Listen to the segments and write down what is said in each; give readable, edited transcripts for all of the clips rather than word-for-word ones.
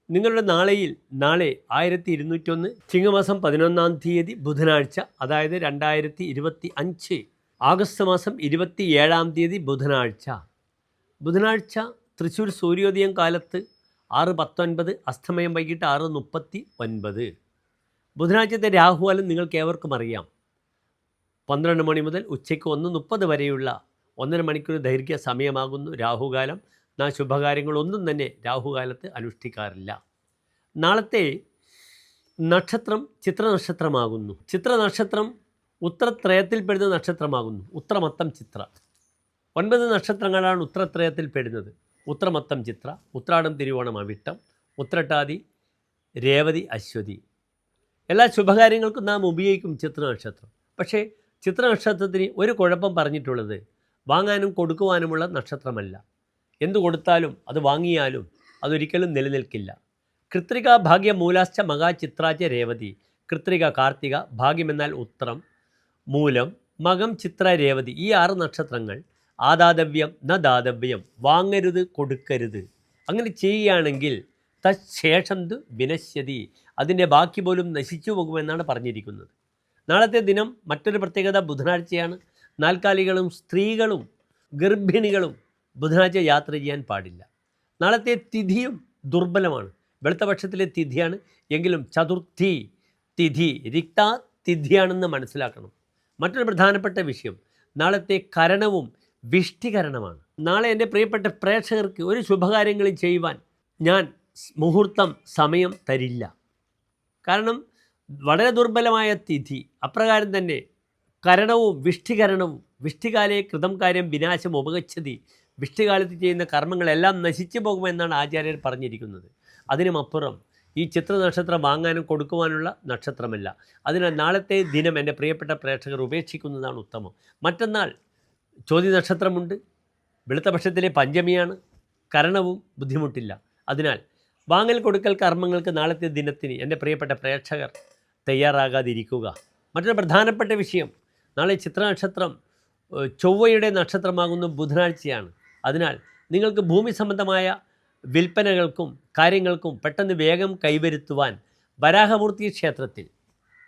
നിങ്ങളുടെ നാളെ 1201 ചിങ്ങമാസം 11-ാം തീയതി ബുധനാഴ്ച, അതായത് 2025 ആഗസ്റ്റ് മാസം 27-ാം തീയതി ബുധനാഴ്ച തൃശ്ശൂർ സൂര്യോദയം കാലത്ത് 6:19, അസ്തമയം വൈകിട്ട് 6:39. ബുധനാഴ്ചത്തെ രാഹുകാലം നിങ്ങൾക്ക് ഏവർക്കും അറിയാം. 12 മണി മുതൽ ഉച്ചയ്ക്ക് 1:30 വരെയുള്ള 1.5 മണിക്കൂർ ദൈർഘ്യ സമയമാകുന്നു രാഹുകാലം. ശുഭകാര്യങ്ങളൊന്നും തന്നെ രാഹുകാലത്ത് അനുഷ്ഠിക്കാറില്ല. നാളത്തെ നക്ഷത്രം ചിത്ര നക്ഷത്രമാകുന്നു. ചിത്ര നക്ഷത്രം ഉത്രത്രയത്തിൽപ്പെടുന്ന നക്ഷത്രമാകുന്നു. ഉത്രമത്തം ചിത്ര 9 നക്ഷത്രങ്ങളാണ് ഉത്രത്രയത്തിൽപ്പെടുന്നത്. ഉത്രമത്തം ചിത്ര, ഉത്രാടം, തിരുവോണം, അവിട്ടം, ഉത്രട്ടാതി, രേവതി, അശ്വതി. എല്ലാ ശുഭകാര്യങ്ങൾക്കും നാം ഉപയോഗിക്കും ചിത്ര നക്ഷത്രം. പക്ഷേ ചിത്ര നക്ഷത്രത്തിന് ഒരു കുഴപ്പം പറഞ്ഞിട്ടുള്ളത് വാങ്ങാനും കൊടുക്കുവാനുമുള്ള നക്ഷത്രമല്ല. എന്തു കൊടുത്താലും അത് വാങ്ങിയാലും അതൊരിക്കലും നിലനിൽക്കില്ല. കൃത്രിക, ഭാഗ്യ, മൂലാശ്ച, മകാ, ചിത്രാച, രേവതി. കൃത്രിക കാർത്തിക, ഭാഗ്യമെന്നാൽ ഉത്രം, മൂലം, മകം, ചിത്ര, രേവതി. ഈ 6 നക്ഷത്രങ്ങൾ ആദാതവ്യം ന ദാതവ്യം, വാങ്ങരുത് കൊടുക്കരുത്. അങ്ങനെ ചെയ്യുകയാണെങ്കിൽ തശേഷന്തു വിനശ്യതി, അതിൻ്റെ ബാക്കി പോലും നശിച്ചു പോകുമെന്നാണ് പറഞ്ഞിരിക്കുന്നത്. നാളത്തെ ദിനം മറ്റൊരു പ്രത്യേകത, ബുധനാഴ്ചയാണ്. നാൽക്കാലികളും സ്ത്രീകളും ഗർഭിണികളും ബുധനാഴ്ച യാത്ര ചെയ്യാൻ പാടില്ല. നാളത്തെ തിഥിയും ദുർബലമാണ്. വെളുത്ത പക്ഷത്തിലെ തിഥിയാണ്, എങ്കിലും ചതുർത്ഥി തിഥി രിക്ത തിഥിയാണെന്ന് മനസ്സിലാക്കണം. മറ്റൊരു പ്രധാനപ്പെട്ട വിഷയം, നാളത്തെ കരണവും വിഷ്ടികരണമാണ്. നാളെ എൻ്റെ പ്രിയപ്പെട്ട പ്രേക്ഷകർക്ക് ഒരു ശുഭകാര്യങ്ങളും ചെയ്യുവാൻ ഞാൻ മുഹൂർത്തം സമയം തരില്ല. കാരണം വളരെ ദുർബലമായ തിഥി. അപ്രകാരം തന്നെ കരണവും വിഷ്ടികരണവും, വിഷ്ടികാലേ കൃതം കാര്യം വിനാശം ഉപഗച്ഛതി, വിഷ്ടികാലത്ത് ചെയ്യുന്ന കർമ്മങ്ങളെല്ലാം നശിച്ചു പോകുമെന്നാണ് ആചാര്യർ പറഞ്ഞിരിക്കുന്നത്. അതിനുമപ്പുറം ഈ ചിത്ര നക്ഷത്രം വാങ്ങാനും കൊടുക്കുവാനുള്ള നക്ഷത്രമല്ല. അതിനാൽ നാളത്തെ ദിനം എൻ്റെ പ്രിയപ്പെട്ട പ്രേക്ഷകർ ഉപേക്ഷിക്കുന്നതാണ് ഉത്തമം. മറ്റന്നാൾ ചോതി നക്ഷത്രമുണ്ട്. വെളുത്തപക്ഷത്തിലെ പഞ്ചമിയാണ്. കരണവും ബുദ്ധിമുട്ടില്ല. അതിനാൽ വാങ്ങൽ കൊടുക്കൽ കർമ്മങ്ങൾക്ക് നാളത്തെ ദിനത്തിന് എൻ്റെ പ്രിയപ്പെട്ട പ്രേക്ഷകർ തയ്യാറാകാതിരിക്കുക. മറ്റൊരു പ്രധാനപ്പെട്ട വിഷയം, നാളെ ചിത്ര നക്ഷത്രം ചൊവ്വയുടെ നക്ഷത്രമാകുന്ന ബുധനാഴ്ചയാണ്. അതിനാൽ നിങ്ങൾക്ക് ഭൂമി സംബന്ധമായ വിൽപ്പനകൾക്കും കാര്യങ്ങൾക്കും പെട്ടെന്ന് വേഗം കൈവരുത്തുവാൻ വരാഹമൂർത്തി ക്ഷേത്രത്തിൽ,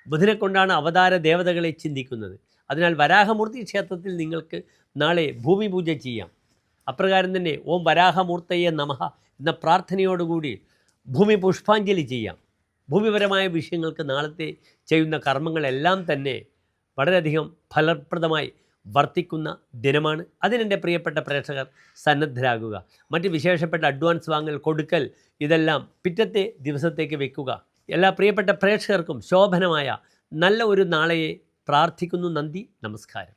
ബുധനെ കൊണ്ടാണ് അവതാര ദേവതകളെ ചിന്തിക്കുന്നത്. അതിനാൽ വരാഹമൂർത്തി ക്ഷേത്രത്തിൽ നിങ്ങൾക്ക് നാളെ ഭൂമി പൂജ ചെയ്യാം. അപ്രകാരം തന്നെ ഓം വരാഹമൂർത്തയെ നമഃ എന്ന പ്രാർത്ഥനയോടുകൂടി ഭൂമി പുഷ്പാഞ്ജലി ചെയ്യാം. ഭൂമിപരമായ വിഷയങ്ങൾക്ക് നാളത്തെ ചെയ്യുന്ന കർമ്മങ്ങളെല്ലാം തന്നെ വളരെയധികം ഫലപ്രദമായി വർത്തിക്കുന്ന ദിനമാണ്. അതിനെൻ്റെ പ്രിയപ്പെട്ട പ്രേക്ഷകർ സന്നദ്ധരാകുക. മറ്റ് വിശേഷപ്പെട്ട അഡ്വാൻസ് വാങ്ങൽ, കൊടുക്കൽ, ഇതെല്ലാം പിറ്റത്തെ ദിവസത്തേക്ക് വെക്കുക. എല്ലാ പ്രിയപ്പെട്ട പ്രേക്ഷകർക്കും ശോഭനമായ നല്ല ഒരു നാളെയെ പ്രാർത്ഥിക്കുന്നു. നന്ദി, നമസ്കാരം.